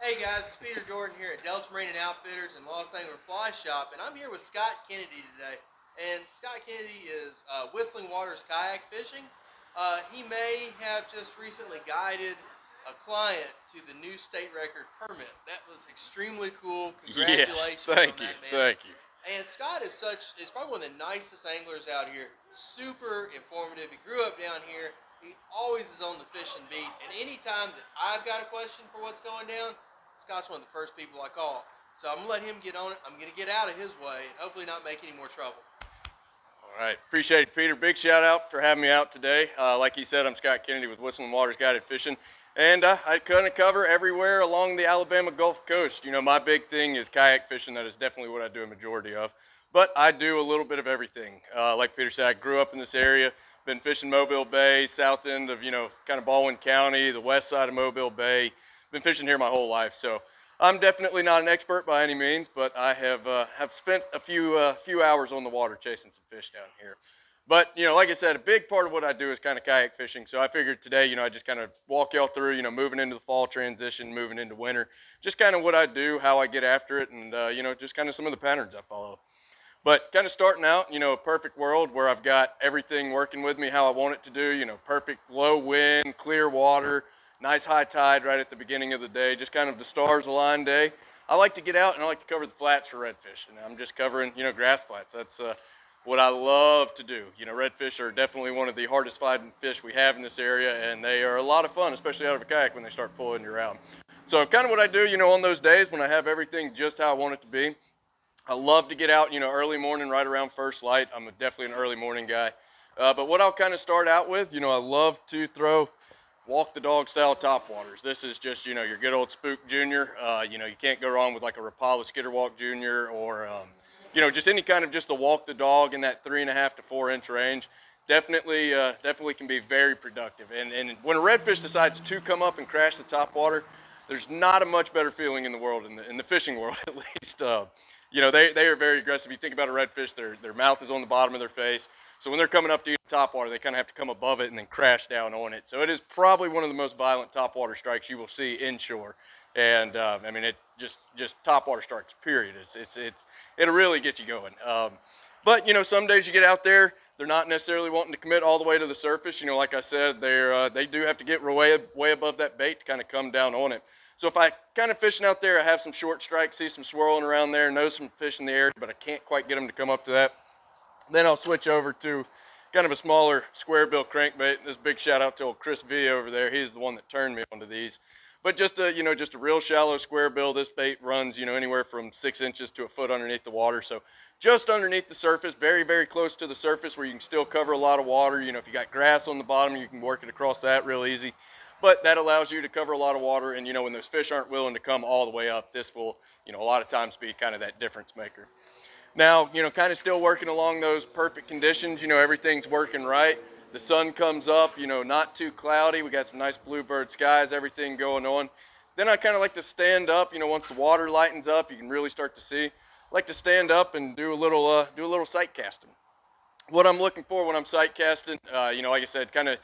Hey guys, it's Peter Jordan here at Delta Marine and Outfitters in Los Angeles Fly Shop, and I'm here with Scott Kennedy today. And Scott Kennedy is Whistling Waters kayak fishing. He may have just recently guided a client to the new state record permit. That was extremely cool. Yes, Congratulations on thank you, that, man. thank you. And Scott is probably one of the nicest anglers out here. Super informative. He grew up down here. He always is on the fishing beat. And anytime that I've got a question for what's going down, Scott's one of the first people I call. So I'm going to let him get on it. I'm going to get out of his way and hopefully not make any more trouble. All right, appreciate it, Peter. Big shout out for having me out today. Like you said, I'm Scott Kennedy with Whistling Waters Guided Fishing, and I kind of cover everywhere along the Alabama Gulf Coast. You know, my big thing is kayak fishing. That is definitely what I do a majority of, but I do a little bit of everything. Like Peter said, I grew up in this area. Been fishing Mobile Bay, south end of kind of Baldwin County, the west side of Mobile Bay. Been fishing here my whole life, so I'm definitely not an expert by any means, but I have spent a few hours on the water chasing some fish down here. But like I said, a big part of what I do is kind of kayak fishing. So I figured today, I just kind of walk y'all through, moving into the fall transition, moving into winter, just kind of what I do, how I get after it, and just kind of some of the patterns I follow. But kind of starting out, a perfect world where I've got everything working with me how I want it to do, perfect low wind, clear water, nice high tide right at the beginning of the day, just kind of the stars aligned day. I like to get out and I like to cover the flats for redfish. And I'm just covering, grass flats. That's what I love to do. Redfish are definitely one of the hardest fighting fish we have in this area, and they are a lot of fun, especially out of a kayak when they start pulling you around. So kind of what I do, on those days when I have everything just how I want it to be, I love to get out, early morning, right around first light. I'm definitely an early morning guy. But what I'll kind of start out with, I love to throw walk the dog style top waters. This is just, your good old Spook Junior. You can't go wrong with like a Rapala Skitter Walk Junior or, just any kind of just a walk the dog in that 3.5 to 4 inch range. Definitely can be very productive. And when a redfish decides to come up and crash the top water, there's not a much better feeling in the world, in the fishing world at least. They are very aggressive. You think about a redfish, their mouth is on the bottom of their face. So when they're coming up to you in top water, they kind of have to come above it and then crash down on it. So it is probably one of the most violent top water strikes you will see inshore. And I mean, it just top water strikes. Period. It'll really get you going. But some days you get out there, they're not necessarily wanting to commit all the way to the surface. Like I said, they do have to get way above that bait to kind of come down on it. So if I kind of fishing out there, I have some short strikes, see some swirling around there, know some fish in the area, but I can't quite get them to come up to that. Then I'll switch over to kind of a smaller square bill crankbait. This big shout out to old Chris V over there. He's the one that turned me onto these. But just a real shallow square bill. This bait runs anywhere from 6 inches to a foot underneath the water. So just underneath the surface, very close to the surface where you can still cover a lot of water. If you got grass on the bottom, you can work it across that real easy. But that allows you to cover a lot of water, and when those fish aren't willing to come all the way up, this will a lot of times be kind of that difference maker. Now, kind of still working along those perfect conditions. Everything's working right. The sun comes up, not too cloudy. We got some nice bluebird skies, everything going on. Then I kind of like to stand up, once the water lightens up, you can really start to see. I like to stand up and do a little sight casting. What I'm looking for when I'm sight casting, like I said, kind of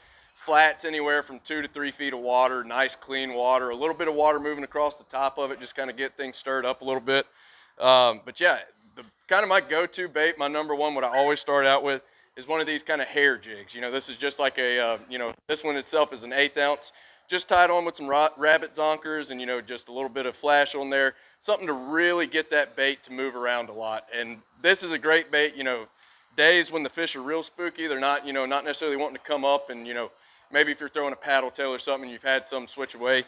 flats anywhere from 2 to 3 feet of water, nice clean water, a little bit of water moving across the top of it, just kind of get things stirred up a little bit. But yeah, the kind of my go-to bait, my number one, what I always start out with is one of these kind of hair jigs. This is just like this one itself is an 1/8 ounce, just tied on with some rabbit zonkers and, just a little bit of flash on there, something to really get that bait to move around a lot. And this is a great bait, days when the fish are real spooky, they're not, not necessarily wanting to come up, and, maybe if you're throwing a paddle tail or something, you've had some switch away,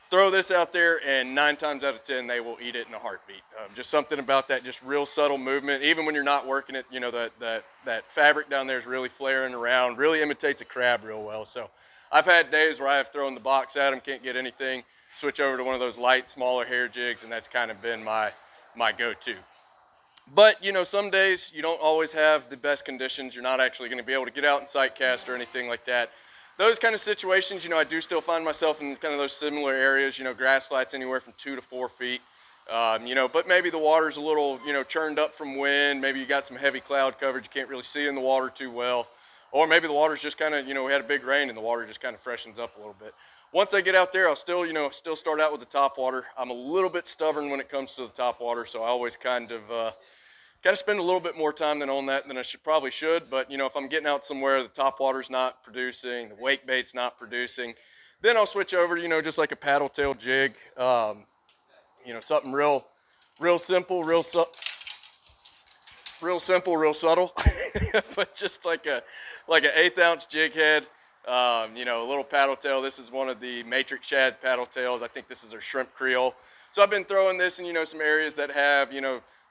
throw this out there, and 9 times out of 10, they will eat it in a heartbeat. Just something about that, just real subtle movement. Even when you're not working it, that fabric down there is really flaring around, really imitates a crab real well. So I've had days where I have thrown the box at them, can't get anything, switch over to one of those light, smaller hair jigs, and that's kind of been my go-to. But some days you don't always have the best conditions. You're not actually going to be able to get out and sight cast or anything like that. Those kind of situations, I do still find myself in kind of those similar areas. Grass flats anywhere from 2 to 4 feet. But maybe the water's a little, churned up from wind. Maybe you got some heavy cloud coverage. You can't really see in the water too well. or maybe the water's just kind of, we had a big rain and the water just kind of freshens up a little bit. Once I get out there, I'll still, still start out with the top water. I'm a little bit stubborn when it comes to the top water, so I always kind of spend a little bit more time than on that than I probably should. But if I'm getting out somewhere, the top water's not producing, the wake bait's not producing, then I'll switch over, just like a paddle tail jig. Something real simple, real subtle, but just like an 1/8 ounce jig head. A little paddle tail. This is one of the Matrix Shad paddle tails. I think this is their shrimp Creole. So I've been throwing this in some areas that have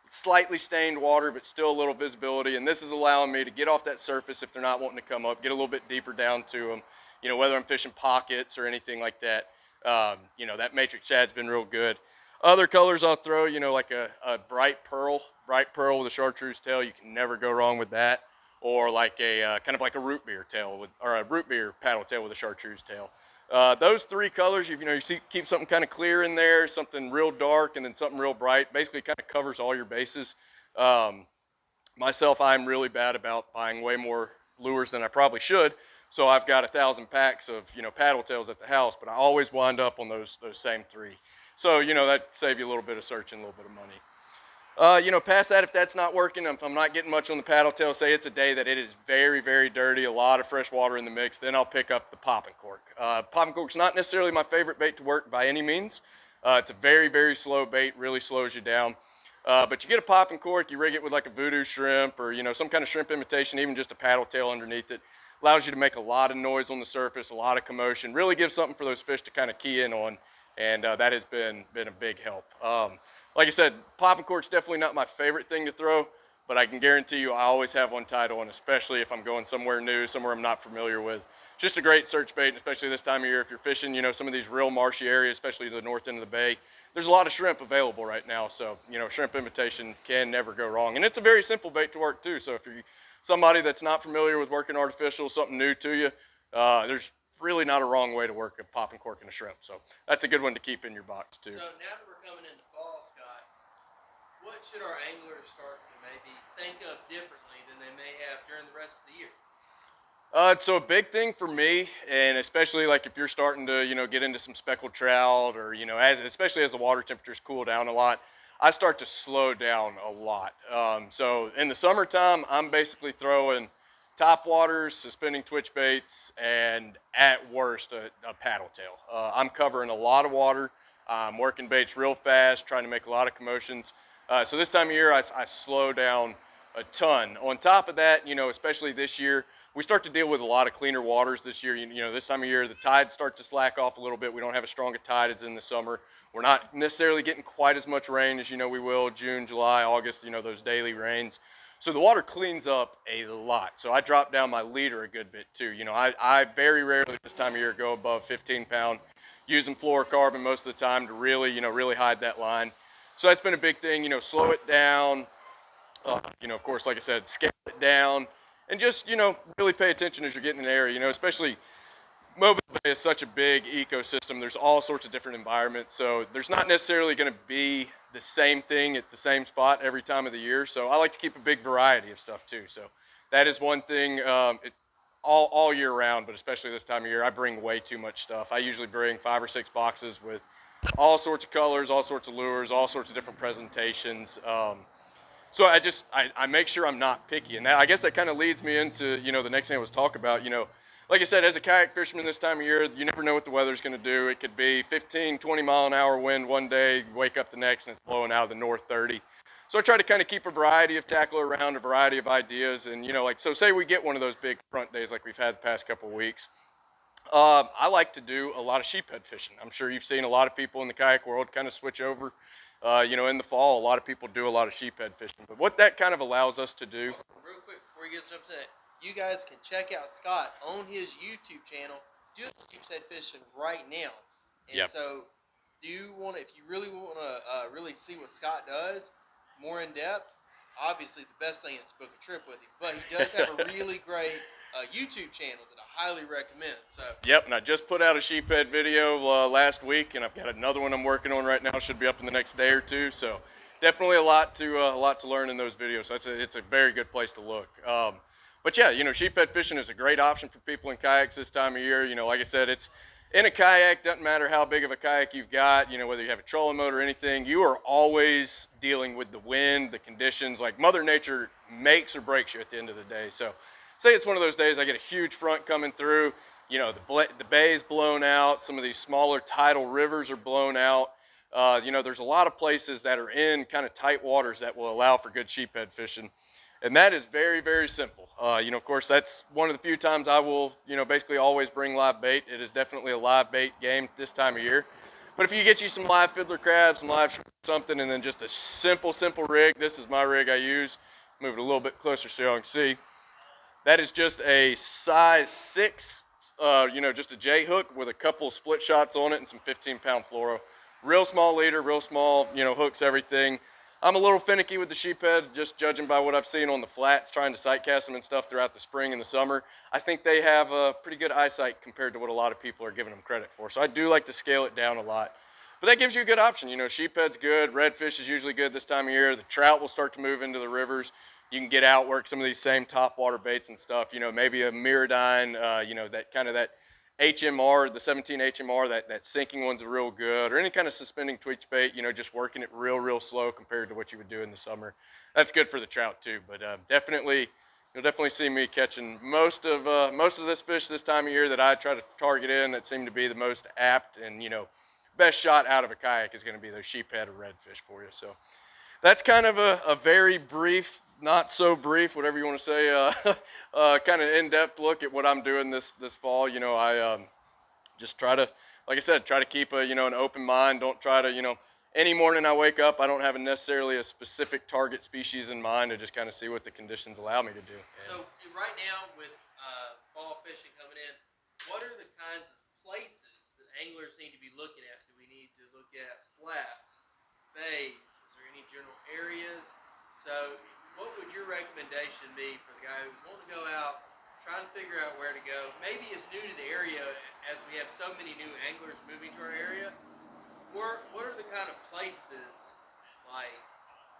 slightly stained water, but still a little visibility. And this is allowing me to get off that surface if they're not wanting to come up, get a little bit deeper down to them. Whether I'm fishing pockets or anything like that. That Matrix Shad's been real good. Other colors I'll throw, like a bright pearl with a chartreuse tail. You can never go wrong with that. Or like a kind of like a root beer tail or a root beer paddle tail with a chartreuse tail. Those three colors, you see, keep something kind of clear in there, something real dark, and then something real bright. Basically, kind of covers all your bases. Myself, I'm really bad about buying way more lures than I probably should. So I've got 1,000 packs of paddle tails at the house, but I always wind up on those same three. So that saves you a little bit of searching, a little bit of money. Past that, if that's not working, if I'm not getting much on the paddle tail, say it's a day that it is very, very dirty, a lot of fresh water in the mix, then I'll pick up the popping cork. Popping cork's not necessarily my favorite bait to work by any means. It's a very, very slow bait, really slows you down. But you get a popping cork, you rig it with like a voodoo shrimp or, some kind of shrimp imitation, even just a paddle tail underneath it. Allows you to make a lot of noise on the surface, a lot of commotion, really gives something for those fish to kind of key in on. And that has been a big help. Like I said, popping cork's definitely not my favorite thing to throw, but I can guarantee you I always have one tidal, and especially if I'm going somewhere new, somewhere I'm not familiar with. Just a great search bait, especially this time of year if you're fishing, some of these real marshy areas, especially the north end of the bay. There's a lot of shrimp available right now, so shrimp imitation can never go wrong. And it's a very simple bait to work too. So if you're somebody that's not familiar with working artificial, something new to you, there's really not a wrong way to work a popping cork and a shrimp. So that's a good one to keep in your box too. So now that we're coming into fall, Scott, what should our anglers start to maybe think of differently than they may have during the rest of the year? So a big thing for me, and especially like if you're starting to, get into some speckled trout or, especially as the water temperatures cool down a lot, I start to slow down a lot. So in the summertime, I'm basically throwing top waters, suspending twitch baits, and at worst, a paddle tail. I'm covering a lot of water. I'm working baits real fast, trying to make a lot of commotions. So this time of year, I slow down a ton. On top of that, especially this year, we start to deal with a lot of cleaner waters this year. This time of year, the tides start to slack off a little bit. We don't have as strong a tide as in the summer. We're not necessarily getting quite as much rain as we will June, July, August, those daily rains. So the water cleans up a lot. So I drop down my leader a good bit too. I very rarely this time of year go above 15 pound, using fluorocarbon most of the time to really, really hide that line. So that's been a big thing, slow it down, of course, like I said, scale it down, and just, really pay attention as you're getting in an area, especially Mobile Bay is such a big ecosystem. There's all sorts of different environments. So there's not necessarily going to be the same thing at the same spot every time of the year. So I like to keep a big variety of stuff too. So that is one thing all year round, but especially this time of year, I bring way too much stuff. I usually bring 5 or 6 boxes with all sorts of colors, all sorts of lures, all sorts of different presentations. So I make sure I'm not picky, and I guess that kind of leads me into the next thing I was talk about. Like I said, as a kayak fisherman this time of year, you never know what the weather's going to do. It could be 15, 20 mile an hour wind one day, wake up the next and it's blowing out of the north 30. So I try to kind of keep a variety of tackle around, a variety of ideas, and so say we get one of those big front days like we've had the past couple of weeks. I like to do a lot of sheephead fishing. I'm sure you've seen a lot of people in the kayak world kind of switch over. In the fall, a lot of people do a lot of sheephead fishing. But what that kind of allows us to do. Real quick, before you get to that, you guys can check out Scott on his YouTube channel doing sheepshead fishing right now. And Yep. so, if you really want to really see what Scott does more in depth, obviously the best thing is to book a trip with him. But he does have a really great YouTube channel that I highly recommend. So. Yep, and I just put out a sheephead video last week, and I've got another one I'm working on right now. Should be up in the next day or two. So definitely a lot to learn in those videos. So it's a very good place to look. But yeah, sheephead fishing is a great option for people in kayaks this time of year. Like I said, it's in a kayak, doesn't matter how big of a kayak you've got, whether you have a trolling motor or anything, you are always dealing with the wind, the conditions. Like Mother Nature makes or breaks you at the end of the day. So say it's one of those days I get a huge front coming through, the bay is blown out, some of these smaller tidal rivers are blown out. There's a lot of places that are in kind of tight waters that will allow for good sheephead fishing. And that is very, very simple. Of course, that's one of the few times I will, basically always bring live bait. It is definitely a live bait game this time of year. But if you get you some live fiddler crabs, some live something, and then just a simple rig, this is my rig I use. Move it a little bit closer so y'all can see. That is just a size 6, just a J hook with a couple split shots on it and some 15-pound fluoro. Real small leader, real small, hooks, everything. I'm a little finicky with the sheephead, just judging by what I've seen on the flats, trying to sight cast them and stuff throughout the spring and the summer. I think they have a pretty good eyesight compared to what a lot of people are giving them credit for. So I do like to scale it down a lot. But that gives you a good option. Sheephead's good. Redfish is usually good this time of year. The trout will start to move into the rivers. You can get out, work some of these same topwater baits and stuff. Maybe a Miradyne, that kind of that HMR, the 17 HMR, that sinking one's real good, or any kind of suspending twitch bait, just working it real slow compared to what you would do in the summer. That's good for the trout too, but you'll definitely see me catching most of this fish this time of year that I try to target in that seem to be the most apt and, best shot out of a kayak is going to be those sheephead or redfish for you. So that's kind of a very brief, not so brief, whatever you want to say, kind of in-depth look at what I'm doing this fall. I just try to, like I said, try to keep an open mind. Don't try to, any morning I wake up, I don't have necessarily a specific target species in mind. I just kind of see what the conditions allow me to do. So right now with fall fishing coming in, what are the kinds of places that anglers need to be looking at? Do we need to look at flats, bays? Is there any general areas? So what would your recommendation be for the guy who's wanting to go out, trying to figure out where to go, maybe is new to the area as we have so many new anglers moving to our area? What are the kind of places like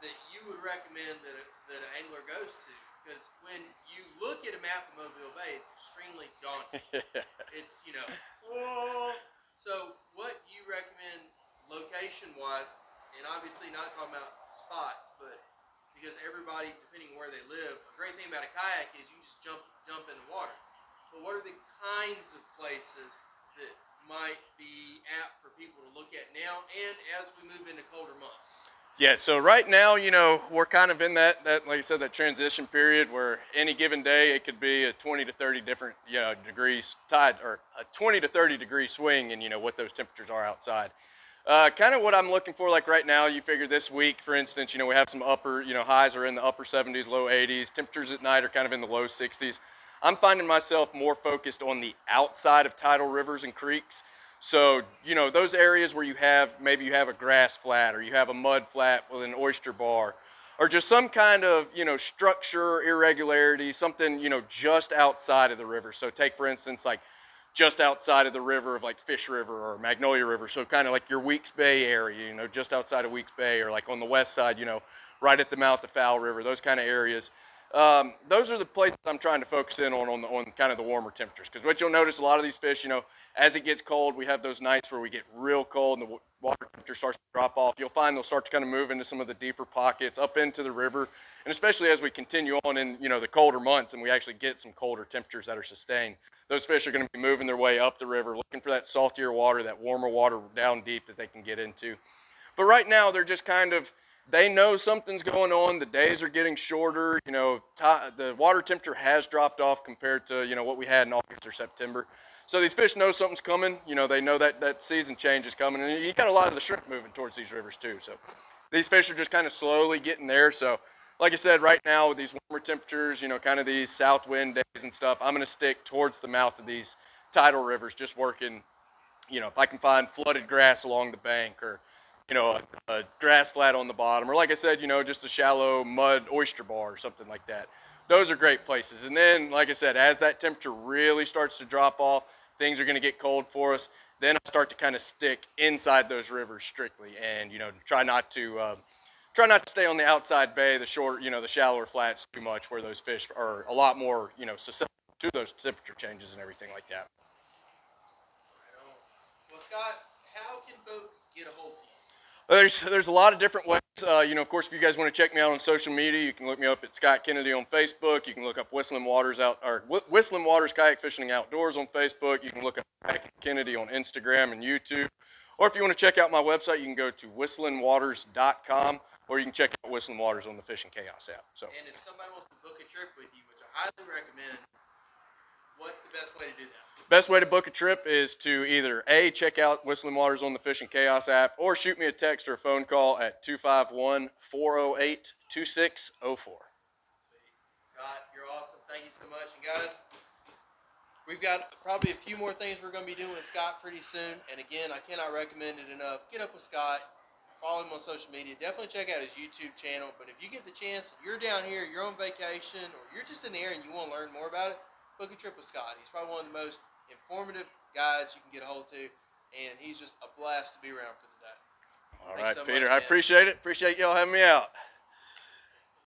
that you would recommend that an angler goes to? Because when you look at a map of Mobile Bay, it's extremely daunting. It's, so what do you recommend location-wise, and obviously not talking about spots, but because everybody, depending where they live, a great thing about a kayak is you just jump in the water. But what are the kinds of places that might be apt for people to look at now and as we move into colder months? Yeah, so right now, we're kind of in that like I said, that transition period where any given day it could be a 20 to 30 different, degrees tide, or a 20 to 30 degree swing in, what those temperatures are outside. Kind of what I'm looking for, like right now, you figure this week, for instance, we have some upper, highs are in the upper 70s, low 80s. Temperatures at night are kind of in the low 60s. I'm finding myself more focused on the outside of tidal rivers and creeks. So, those areas where maybe you have a grass flat or you have a mud flat with an oyster bar or just some kind of, structure, irregularity, something, just outside of the river. So take, for instance, like just outside of the river of like Fish River or Magnolia River. So kind of like your Weeks Bay area, just outside of Weeks Bay, or like on the west side, right at the mouth of Fowl River, those kind of areas. Those are the places I'm trying to focus in on kind of the warmer temperatures. Because what you'll notice, a lot of these fish, as it gets cold, we have those nights where we get real cold and the water temperature starts to drop off. You'll find they'll start to kind of move into some of the deeper pockets, up into the river. And especially as we continue on in, the colder months and we actually get some colder temperatures that are sustained, those fish are going to be moving their way up the river, looking for that saltier water, that warmer water down deep that they can get into. But right now, they're just kind of, they know something's going on. The days are getting shorter. The water temperature has dropped off compared to, what we had in August or September. So these fish know something's coming. They know that season change is coming. And you got a lot of the shrimp moving towards these rivers too. So these fish are just kind of slowly getting there. So like I said, right now with these warmer temperatures, kind of these south wind days and stuff, I'm going to stick towards the mouth of these tidal rivers, just working, if I can find flooded grass along the bank, or a grass flat on the bottom, or like I said, just a shallow mud oyster bar or something like that. Those are great places. And then, like I said, as that temperature really starts to drop off, things are going to get cold for us. Then I start to kind of stick inside those rivers strictly, and try not to try not to stay on the outside bay, the short, the shallower flats too much, where those fish are a lot more, susceptible to those temperature changes and everything like that. Right on. Well, Scott, how can folks get a hold of you? There's a lot of different ways. Of course, if you guys want to check me out on social media, you can look me up at Scott Kennedy on Facebook. You can look up Whistling Waters Kayak Fishing and Outdoors on Facebook. You can look up Scott Kennedy on Instagram and YouTube. Or if you want to check out my website, you can go to whistlingwaters.com, or you can check out Whistling Waters on the Fishing Chaos app. So, And if somebody wants to book a trip with you, which I highly recommend, what's the best way to do that? best way to book a trip is to either A, check out Whistling Waters on the Fishing Chaos app, or shoot me a text or a phone call at 251-408-2604. Scott, you're awesome. Thank you so much. And guys, we've got probably a few more things we're going to be doing with Scott pretty soon. And again, I cannot recommend it enough. Get up with Scott. Follow him on social media. Definitely check out his YouTube channel. But if you get the chance, you're down here, you're on vacation, or you're just in the area and you want to learn more about it, book a trip with Scott. He's probably one of the most informative guys you can get a hold to. And he's just a blast to be around for the day. All Thanks right, so Peter, much, I appreciate it. Appreciate y'all having me out.